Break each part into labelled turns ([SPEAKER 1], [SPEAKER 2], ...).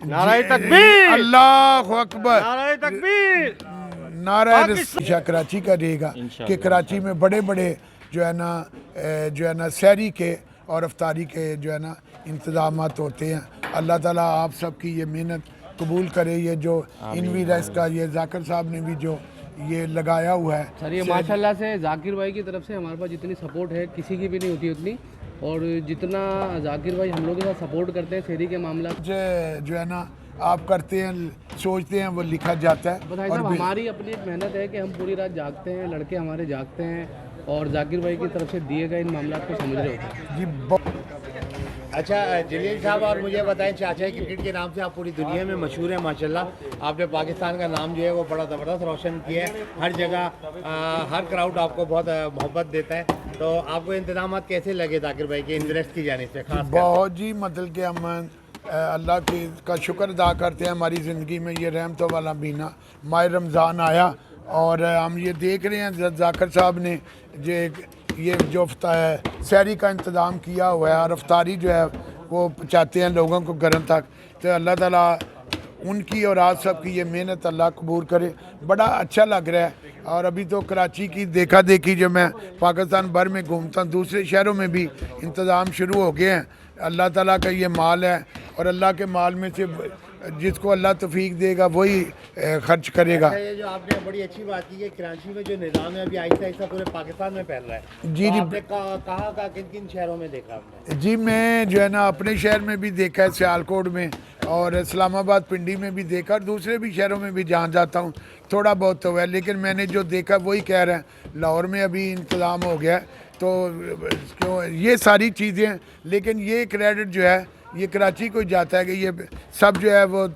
[SPEAKER 1] नाराए तकबीर,
[SPEAKER 2] अल्लाह अकबर,
[SPEAKER 1] नाराए तकबीर।
[SPEAKER 2] नारा कराची का रहेगा कि कराची में बड़े बड़े जो है ना सहरी के और अफ्तारी के जो है ना इंतज़ामात होते हैं। अल्लाह ताला आप सब की ये मेहनत कबूल करे। ये जो इनवी रेस का ये जाकिर साहब ने भी जो ये लगाया हुआ है
[SPEAKER 3] सर, ये माशाल्लाह से जाकिर भाई की तरफ से हमारे पास जितनी सपोर्ट है किसी की भी नहीं होती उतनी, और जितना जाकिर भाई हम लोग के साथ सपोर्ट करते हैं शहरी के मामला।
[SPEAKER 2] जो है ना आप करते हैं, सोचते हैं, वो लिखा जाता है।
[SPEAKER 3] भाई साहब, हमारी अपनी एक मेहनत है कि हम पूरी रात जागते हैं, लड़के हमारे जागते हैं और जाकिर भाई की तरफ से दिए गए इन मामला को समझ रहे होते हैं
[SPEAKER 2] जी।
[SPEAKER 1] अच्छा जलील साहब, और मुझे बताएं, चाचा क्रिकेट के नाम से आप पूरी दुनिया में मशहूर हैं माशाल्लाह। आपने पाकिस्तान का नाम जो है वो बड़ा ज़बरदस्त रोशन किया है। हर जगह हर क्राउड आपको बहुत मोहब्बत देता है। तो आपको इंतजाम कैसे लगे जाकिर भाई के इंटरेस्ट की जाने से? खास
[SPEAKER 2] बहुत जी, मतलब कि हम अल्लाह का शुक्र अदा करते हैं। हमारी ज़िंदगी में ये रहमतों वाला महीना माह रमज़ान आया और हम ये देख रहे हैं जाकिर साहब ने ये जो सहरी का इंतज़ाम किया हुआ है और अफ्तारी जो है वो पहुँचाते हैं लोगों को घर तक। तो अल्लाह ताला उनकी और आप सब की ये मेहनत अल्लाह कबूल करे। बड़ा अच्छा लग रहा है। और अभी तो कराची की देखा देखी जो मैं पाकिस्तान भर में घूमता हूँ, दूसरे शहरों में भी इंतज़ाम शुरू हो गए हैं। अल्लाह ताला का ये माल है और अल्लाह के माल में से जिसको अल्लाह तौफीक देगा वही खर्च करेगा।
[SPEAKER 1] अच्छा, ये जो आपने बड़ी अच्छी बात की है, कराची में जो निज़ाम है अभी आहिस्ता आहिस्ता पूरे पाकिस्तान में फैल रहा है।
[SPEAKER 2] जी
[SPEAKER 1] तो
[SPEAKER 2] जी।
[SPEAKER 1] आपने कहाँ किन किन शहरों में देखा आपने?
[SPEAKER 2] जी, मैं जो है ना अपने शहर में भी देखा है, सियालकोट में, और इस्लामाबाद पिंडी में भी देखा, और दूसरे भी शहरों में भी जहाँ जाता हूँ थोड़ा बहुत तो है। लेकिन मैंने जो देखा वही कह रहे हैं। लाहौर में अभी इंतज़ाम हो गया है। तो क्यों ये सारी चीज़ें, लेकिन ये क्रेडिट जो है ये कराची को जाता है कि ये सब जो है वो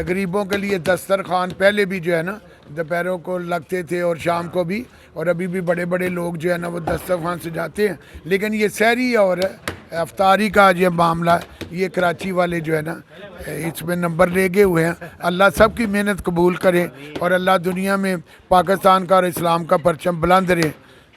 [SPEAKER 2] गरीबों के लिए दस्तरखान पहले भी जो है ना दोपहरों को लगते थे और शाम को भी, और अभी भी बड़े बड़े लोग जो है ना वो दस्तरखान से जाते हैं। लेकिन ये सहरी और अफ्तारी का ये मामला ये कराची वाले जो है ना इसमें नंबर ले गए हुए हैं। अल्लाह सब की मेहनत कबूल करे और अल्लाह दुनिया में पाकिस्तान का और इस्लाम का परचम बुलंद रहे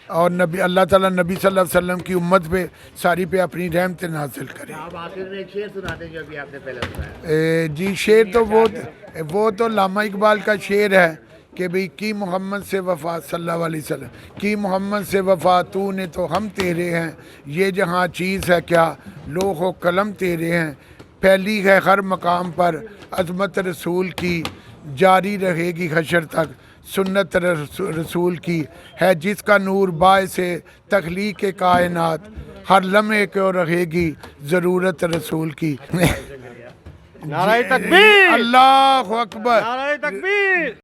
[SPEAKER 2] और नबी अल्लाह ताला नबी सल्लल्लाहु अलैहि वसल्लम की उम्मत पे सारी पे अपनी रहमत नाज़िल करे।
[SPEAKER 1] आप आखिर में एक शेर सुनाते जो अभी आपने पहले सुनाया।
[SPEAKER 2] जी, शेर तो वो तो लामा इकबाल का शेर है कि भाई की मोहम्मद से वफ़ा सल्लल्लाहु अलैहि वसल्लम, की मोहम्मद से वफ़ा तूने तो हम तेरे हैं, ये जहाँ चीज़ है क्या लोहो कलम तेरे हैं, फैली है हर मकाम पर अज़मत रसूल की, जारी रहेगी हशर तक सुन्नत रसूल की, है जिसका नूर बायसे तख्लीक कायनात, हर लम्हे को रहेगी ज़रूरत रसूल की।
[SPEAKER 1] नाराए तकबीर,
[SPEAKER 2] अल्लाह अकबर,
[SPEAKER 1] नाराए तकबीर।